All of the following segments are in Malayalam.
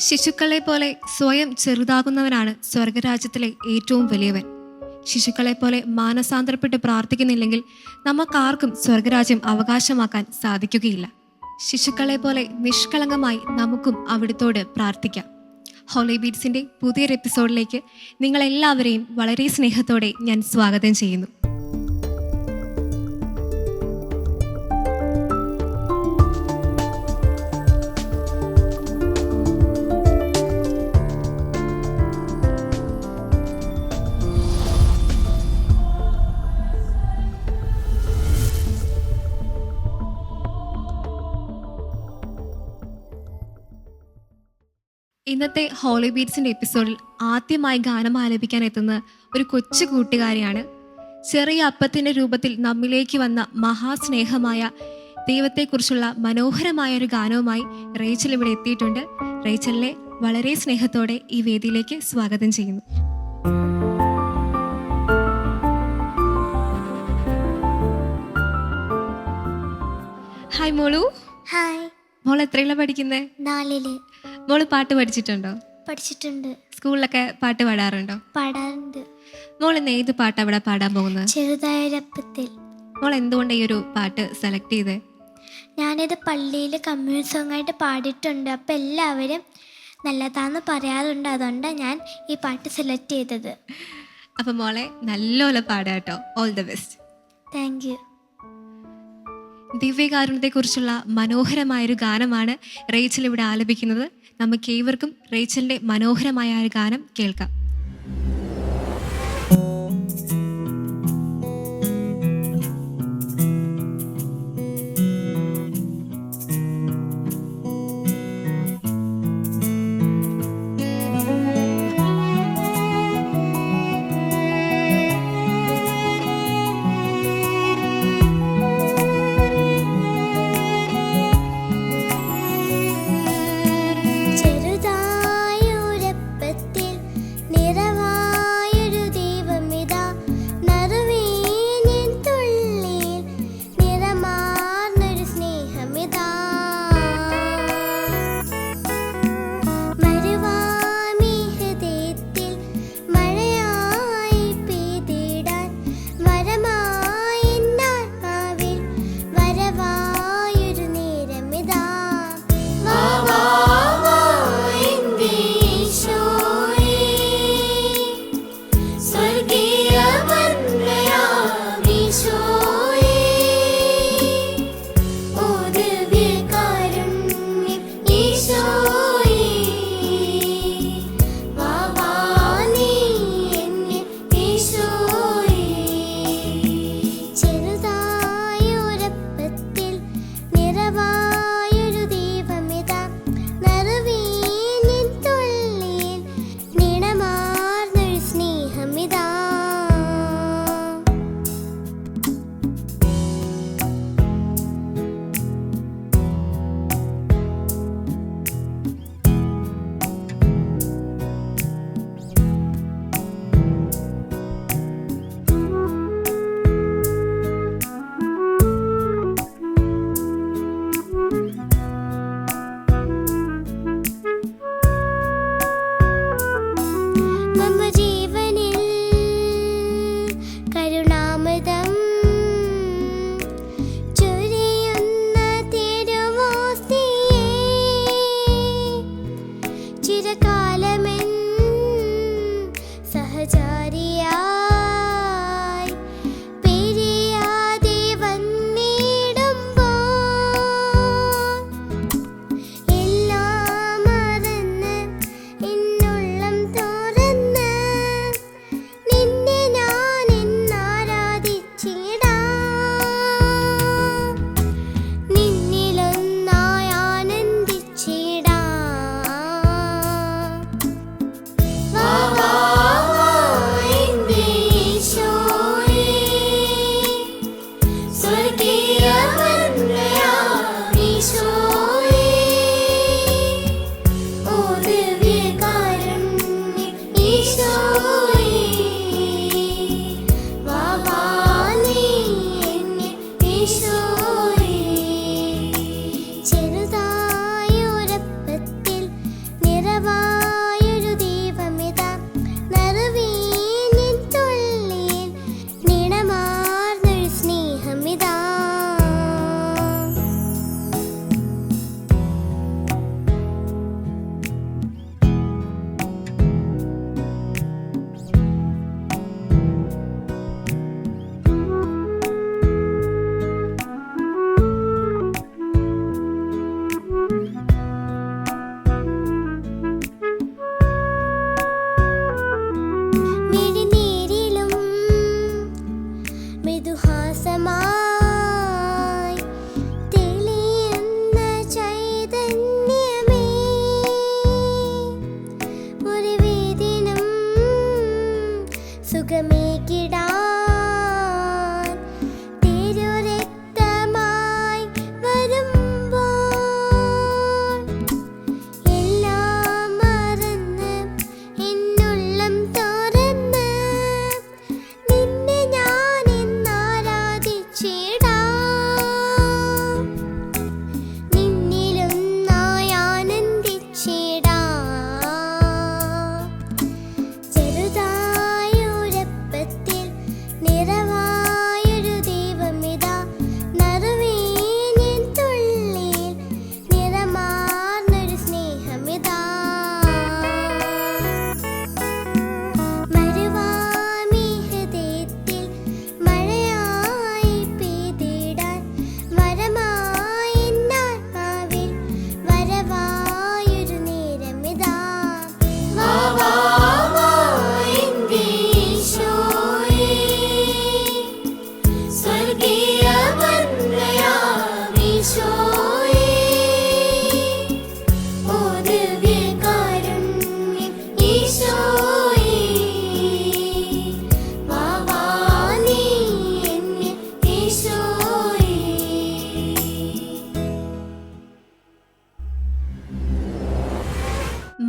ശിശുക്കളെ പോലെ സ്വയം ചെറുതാകുന്നവനാണ് സ്വർഗരാജ്യത്തിലെ ഏറ്റവും വലിയവൻ. ശിശുക്കളെ പോലെ മാനസാന്തരപ്പെട്ട് പ്രാർത്ഥിക്കുന്നില്ലെങ്കിൽ നമുക്കാർക്കും സ്വർഗരാജ്യം അവകാശമാക്കാൻ സാധിക്കുകയില്ല. ശിശുക്കളെ പോലെ നിഷ്കളങ്കമായി നമുക്കും അവിടുത്തോട് പ്രാർത്ഥിക്കാം. ഹോളി ബീറ്റ്സിൻ്റെ പുതിയൊരു എപ്പിസോഡിലേക്ക് നിങ്ങളെല്ലാവരെയും വളരെ സ്നേഹത്തോടെ ഞാൻ സ്വാഗതം ചെയ്യുന്നു. ഇന്നത്തെ ഹോളി ബീറ്റ്സിൻ്റെ എപ്പിസോഡിൽ ആദ്യമായി ഗാനം ആലപിക്കാൻ എത്തുന്ന ഒരു കൊച്ചു കൂട്ടുകാരിയാണ്. ചെറിയ അപ്പത്തിൻ്റെ രൂപത്തിൽ നമ്മിലേക്ക് വന്ന മഹാസ്നേഹമായ ദൈവത്തെക്കുറിച്ചുള്ള മനോഹരമായ ഒരു ഗാനവുമായി റേച്ചൽ ഇവിടെ എത്തിയിട്ടുണ്ട്. റേച്ചലിനെ വളരെ സ്നേഹത്തോടെ ഈ വേദിയിലേക്ക് സ്വാഗതം ചെയ്യുന്നു. ഹായ് മോളു. ഹായ്. മോൾ എത്രയിലാണ് പഠിക്കുന്നത്? 4ല്. മോള് പാട്ട് പഠിച്ചിട്ടുണ്ടോ? പഠിച്ചിട്ടുണ്ട്. സ്കൂളിലൊക്കെ പാട്ട് പാടാറുണ്ടോ? പാടാറുണ്ട്. മോൾ ഇന്ന് ഏത് പാട്ട് അവിടെ പാടാൻ പോകുന്നത്? ചെറുതായൊരപ്പത്തിൽ. മോൾ എന്തുകൊണ്ട് ഈ ഒരു പാട്ട് സെലക്ട് ചെയ്തേ? ഞാനിത് പള്ളിയിൽ കമ്മ്യൂൺ സോങ് ആയിട്ട് പാടിയിട്ടുണ്ട്. അപ്പം എല്ലാവരും നല്ലതാന്ന് പറയാറുണ്ട്. അതുകൊണ്ടാണ് ഞാൻ ഈ പാട്ട് സെലക്ട് ചെയ്തത്. അപ്പം മോളെ നല്ലപോലെ പാടുക കേട്ടോ. All the best. Thank you. ദിവ്യകാരുണ്യത്തെക്കുറിച്ചുള്ള മനോഹരമായൊരു ഗാനമാണ് റേച്ചൽ ഇവിടെ ആലപിക്കുന്നത്. നമുക്ക് ഏവർക്കും റേച്ചലിൻ്റെ മനോഹരമായ ഒരു ഗാനം കേൾക്കാം.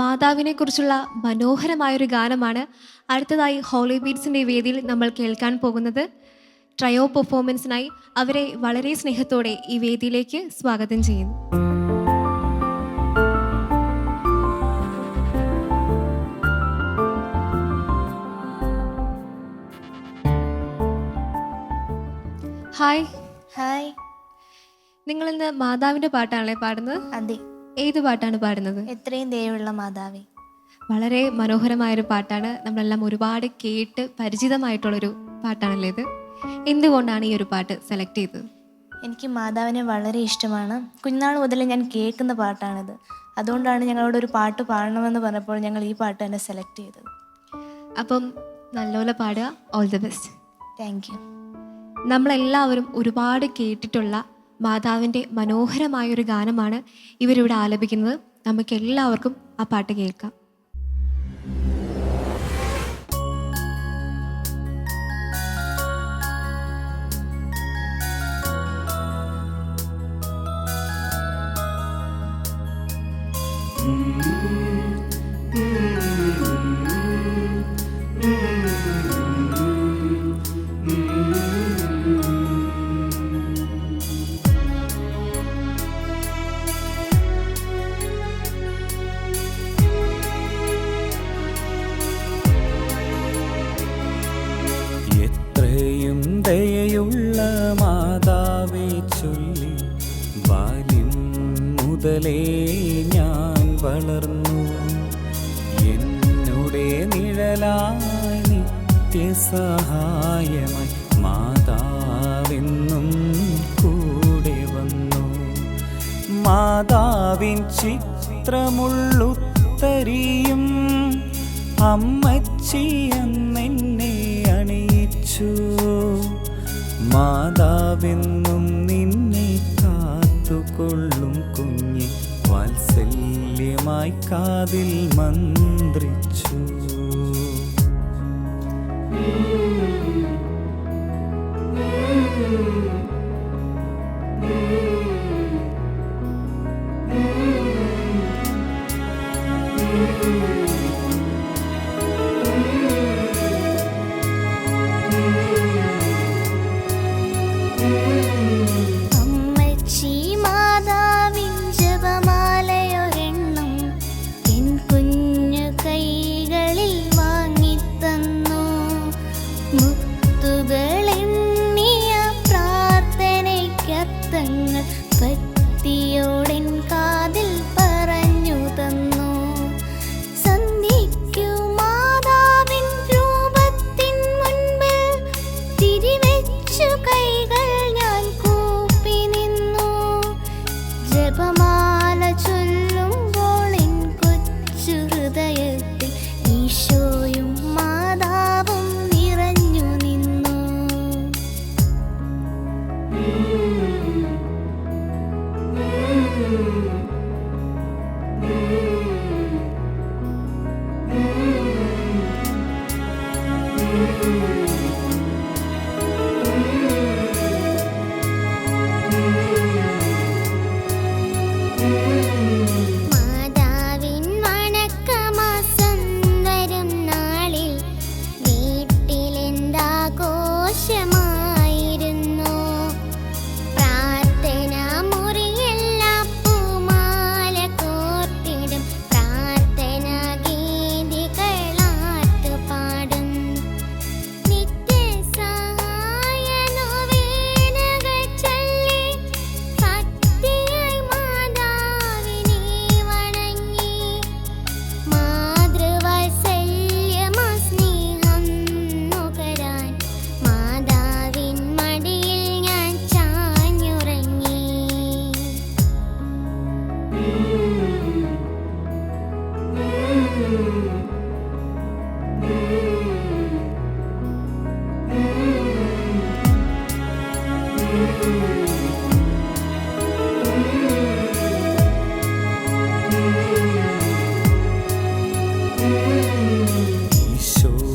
മാതാവിനെ കുറിച്ചുള്ള മനോഹരമായൊരു ഗാനമാണ് അടുത്തതായി ഹോളി ബീറ്റ്സിൻ്റെ വേദിയിൽ നമ്മൾ കേൾക്കാൻ പോകുന്നത്. ട്രയോ പെർഫോമൻസിനായി അവരെ വളരെ സ്നേഹത്തോടെ ഈ വേദിയിലേക്ക് സ്വാഗതം ചെയ്യുന്നു. ഹായ്. ഹായ്. നിങ്ങൾ ഇന്ന് മാതാവിൻ്റെ പാട്ടാണല്ലേ പാടുന്നത്? അതെ. ഏത് പാട്ടാണ് പാടുന്നത്? എത്രയും ദയവുള്ള മാതാവേ. വളരെ മനോഹരമായൊരു പാട്ടാണ്. നമ്മളെല്ലാം ഒരുപാട് കേട്ട് പരിചിതമായിട്ടുള്ളൊരു പാട്ടാണല്ലേ ഇത്. എന്തുകൊണ്ടാണ് ഈ ഒരു പാട്ട് സെലക്ട് ചെയ്തത്? എനിക്ക് മാതാവിനെ വളരെ ഇഷ്ടമാണ്. കുഞ്ഞുനാൾ മുതലേ ഞാൻ കേൾക്കുന്ന പാട്ടാണിത്. അതുകൊണ്ടാണ് ഞങ്ങളോടൊരു പാട്ട് പാടണമെന്ന് പറഞ്ഞപ്പോൾ ഞങ്ങൾ ഈ പാട്ട് തന്നെ സെലക്ട് ചെയ്തത്. അപ്പം നല്ലപോലെ പാടുക. All the best. Thank U. നമ്മളെല്ലാവരും ഒരുപാട് കേട്ടിട്ടുള്ള മാതാവിൻ്റെ മനോഹരമായൊരു ഗാനമാണ് ഇവരിവിടെ ആലപിക്കുന്നത്. നമുക്ക് എല്ലാവർക്കും ആ പാട്ട് കേൾക്കാം. ദയയുള്ള മാതാവേ ചൊല്ലി ബാല്യം മുതലേ ഞാൻ വളർന്നു. എന്നുടെ നിഴലായി നിത്യസഹായമായി മാതാവെന്നും കൂടെ വന്നു. മാതാവിൻ ചിത്രമുള്ളുത്തരിയും അമ്മച്ചി എന്നെ അണിയിച്ചു. മാതാവെന്നും നിന്നെ കാത്തുകൊള്ളും കുഞ്ഞെ വാത്സല്യമായി കാതിൽ മന്ത്രിച്ചു. അമ്മച്ചി മാതാവിൻ ജപമാലയൊരെണ്ണം എൻ കുഞ്ഞു കൈകളിൽ വാങ്ങിത്തന്നു. മുത്തുകളെണ്ണിയ പ്രാർത്ഥനയ്ക്കർത്ഥങ്ങൾ ഭക്തിയോടെൻ കാതിൽ പറഞ്ഞു തന്നു. സന്ധിക്കു മാതാവിൻ രൂപത്തിൻ മുൻപിൽ തിരിവെച്ചു കൈകൾ ഞാൻ കൂപ്പി നിന്നു. ജപമാല ചൊല്ലുമ്പോൾ എൻ കൊച്ചു ഹൃദയത്തിൽ ഈശോയും മാതാവും നിറഞ്ഞു നിന്നു. മാതാവിൻ വണക്കമാസം വരും നാളിൽ വീട്ടിലെന്താഘോഷമായിരുന്നു. പ്രാർത്ഥന മുറിയെല്ലാം പൂമാല കോർത്തിടും. പ്രാർത്ഥന ഗീതികളാട്ടു പാടും. നിത്യസഹായ നൊവേനകൾ ചൊല്ലി ഭക്തിയായി മാതാവിനെ വണങ്ങി. മാതൃവാത്സല്യമാ സ്നേഹം നുകരാൻ മാതാവിൻ മടിയിൽ ഞാൻ ചാഞ്ഞുറങ്ങി.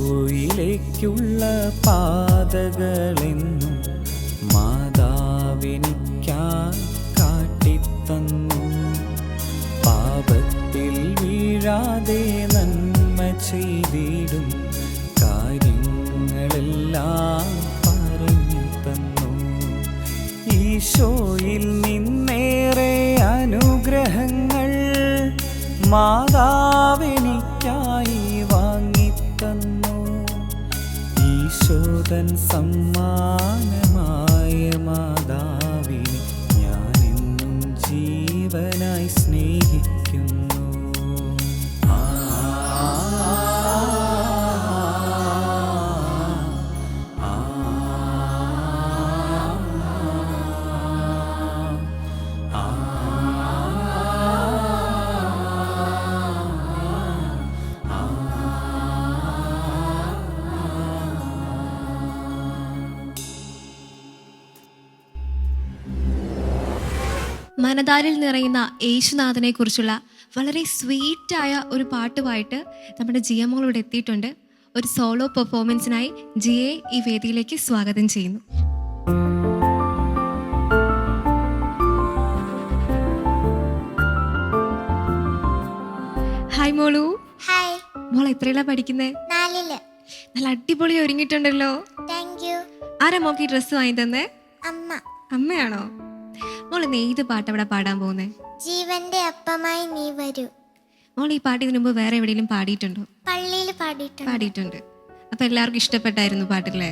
ഈശോയിലേക്കുള്ള പാതകളെന്നും മാതാവിനിക്കായി കാട്ടിത്തന്നു. പാപത്തിൽ വീഴ വീഴാതെ നന്മ ചെയ്തിടും കാര്യങ്ങളെല്ലാം പറഞ്ഞു തന്നു. ഈശോയിൽ നിന്നേറെ അനുഗ്രഹങ്ങൾ മാതാവെനിക്കായി വാങ്ങിത്തന്നു. ഈശോതൻ സമ്മാനമായ മാതാവിനെ ഞാനെന്നും ജീവനായി സ്നേഹിക്കുന്നു. ആ ആ മനതാരിൽ നിറയുന്ന യേശുനാഥനെ കുറിച്ചുള്ള വളരെ സ്വീറ്റായ ഒരു പാട്ടുമായിട്ട് നമ്മുടെ ജിയമോളോട് എത്തിയിട്ടുണ്ട്. ഒരു സോളോ പെർഫോമൻസിനായി ജിയെ ഈ വേദിയിലേക്ക് സ്വാഗതം ചെയ്യുന്നു. ഹായ് മോളു. ഹായ്. മോൾ എത്രയിലാ പഠിക്കുന്നേ? 4-ല്. നല്ല അടിപൊളി ഒരുങ്ങിയിട്ടുണ്ടല്ലോ. Thank you. ആരാ മോക്ക് ഈ ഡ്രസ്സ് വാങ്ങി തന്നേ? അമ്മ. അമ്മയാണോ? മോൾ ഇന്ന് ഏത് പാട്ട് അവിടെ പാടാൻ പോകുന്നേ? ജീവന്റെ അപ്പമായി നീ വരൂ. മോൾ ഈ പാട്ട് ഇതിനു മുമ്പ് വേറെ എവിടെയെങ്കിലും പാടിയിട്ടുണ്ടോ? പള്ളിയിൽ പാടിയിട്ടുണ്ട്. അപ്പൊ എല്ലാവർക്കും ഇഷ്ടപ്പെട്ടായിരുന്നു പാട്ടില്ലേ?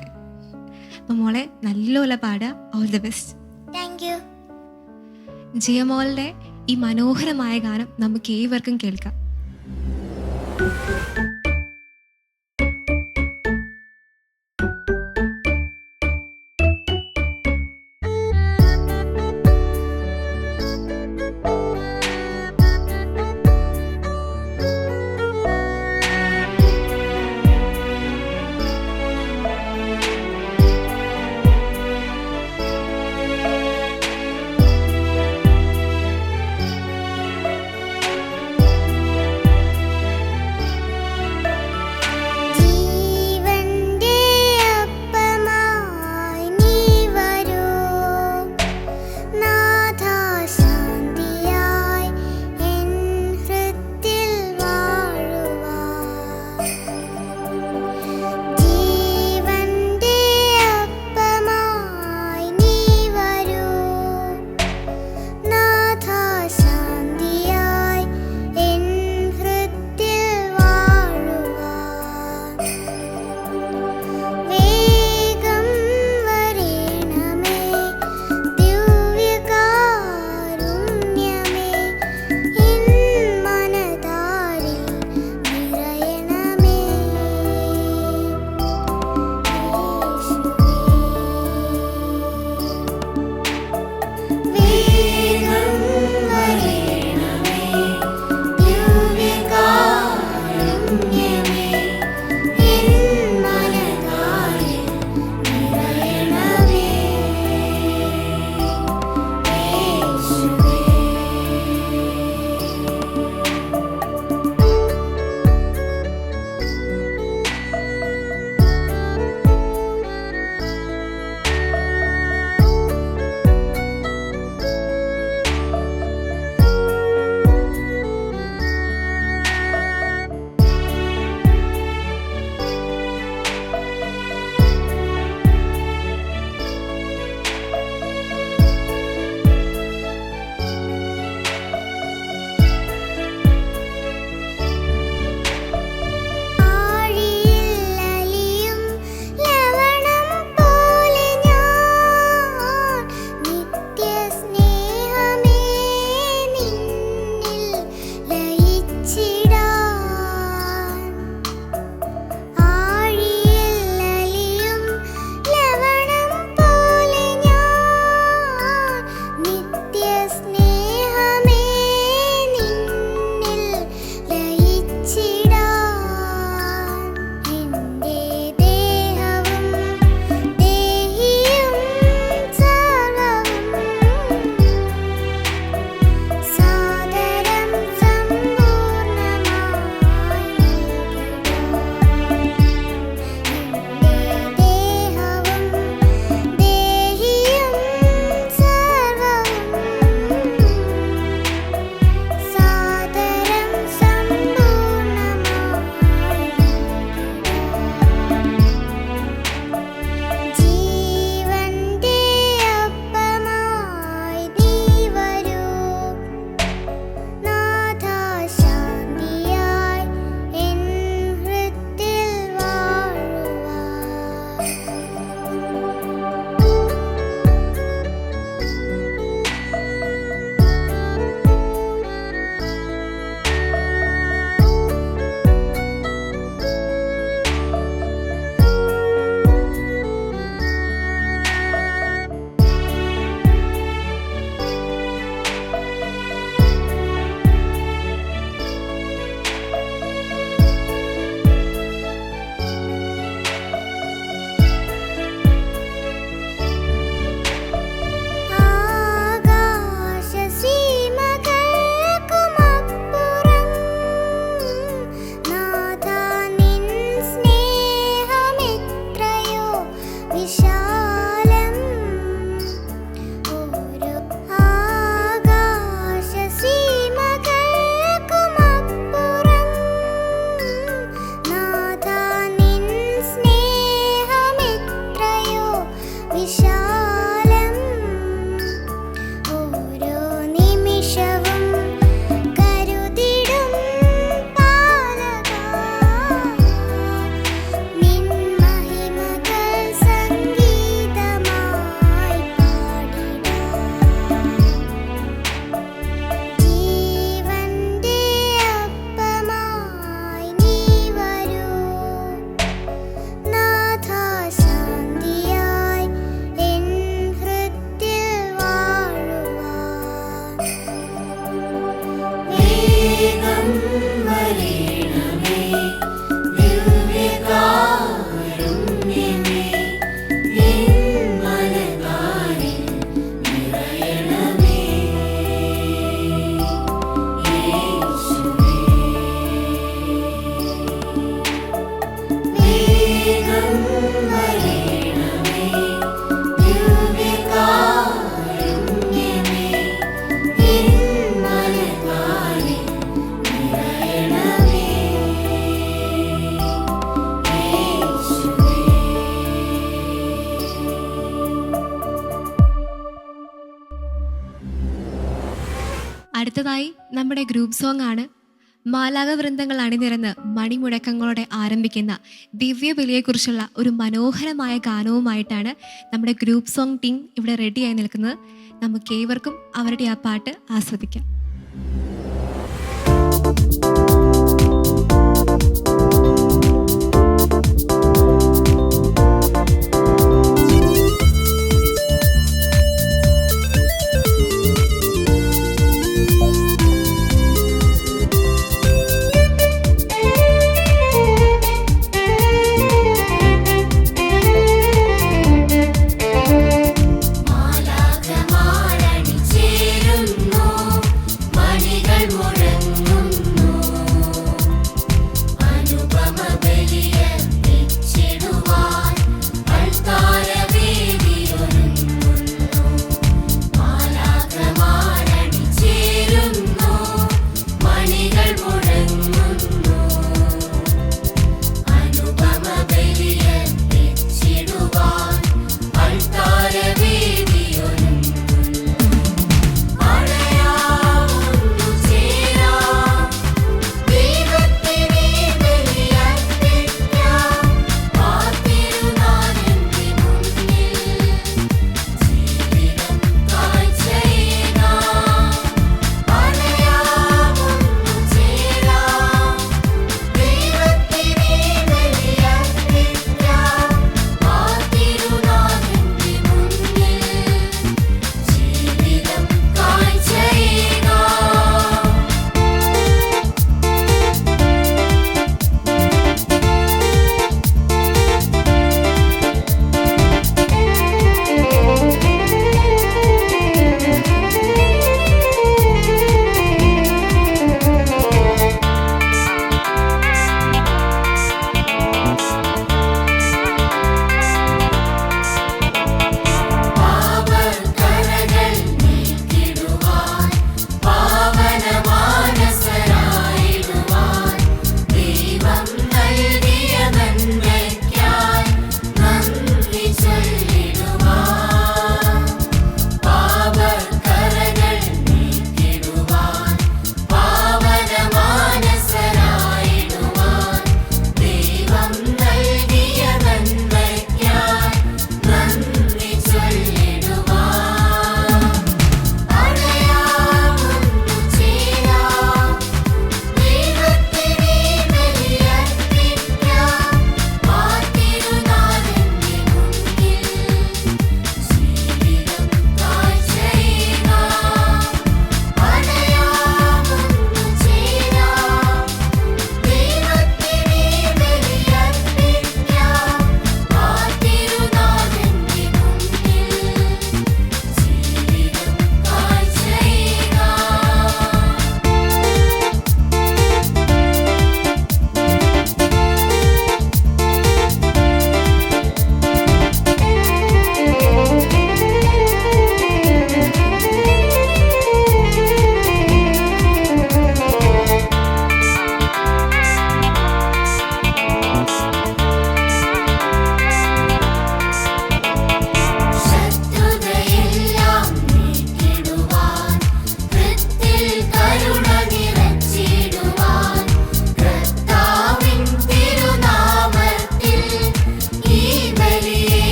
അപ്പൊ മോളെ നല്ലപോലെ പാടുക. All the best. Thank you. ജിയമോളുടെ ഈ മനോഹരമായ ഗാനം നമുക്ക് ഏവർക്കും കേൾക്കാം. അടുത്തതായി നമ്മുടെ ഗ്രൂപ്പ് സോങ് ആണ്. മാലാകവൃന്ദങ്ങൾ അണിനിരന്ന് മണിമുഴക്കങ്ങളോടെ ആരംഭിക്കുന്ന ദിവ്യബലിയെക്കുറിച്ചുള്ള ഒരു മനോഹരമായ ഗാനവുമായിട്ടാണ് നമ്മുടെ ഗ്രൂപ്പ് സോങ് ടീം ഇവിടെ റെഡിയായി നിൽക്കുന്നത്. നമുക്കേവർക്കും അവരുടെ ആ പാട്ട് ആസ്വദിക്കാം.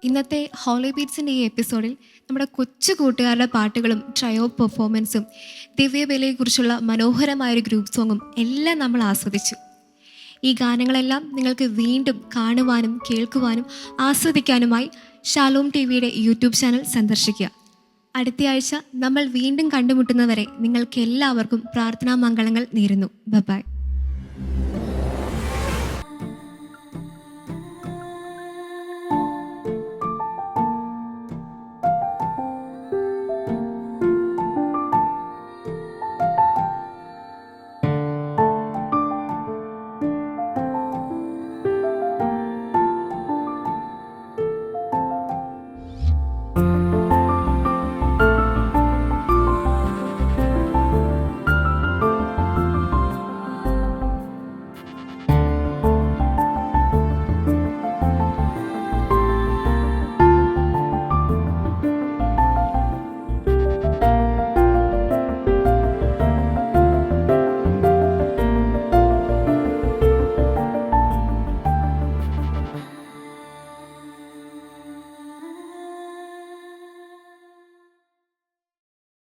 ഇന്നത്തെ ഹോളി ബീറ്റ്സിൻ്റെ ഈ എപ്പിസോഡിൽ നമ്മുടെ കൊച്ചു കൂട്ടുകാരുടെ പാട്ടുകളും ട്രയോ പെർഫോമൻസും ദിവ്യബലിയെക്കുറിച്ചുള്ള മനോഹരമായൊരു ഗ്രൂപ്പ് സോങ്ങും എല്ലാം നമ്മൾ ആസ്വദിച്ചു. ഈ ഗാനങ്ങളെല്ലാം നിങ്ങൾക്ക് വീണ്ടും കാണുവാനും കേൾക്കുവാനും ആസ്വദിക്കാനുമായി ഷാലോം ടിവിയുടെ യൂട്യൂബ് ചാനൽ സന്ദർശിക്കുക. അടുത്തയാഴ്ച നമ്മൾ വീണ്ടും കണ്ടുമുട്ടുന്നവരെ നിങ്ങൾക്ക് എല്ലാവർക്കും പ്രാർത്ഥനാ മംഗളങ്ങൾ നേരുന്നു. ബൈ.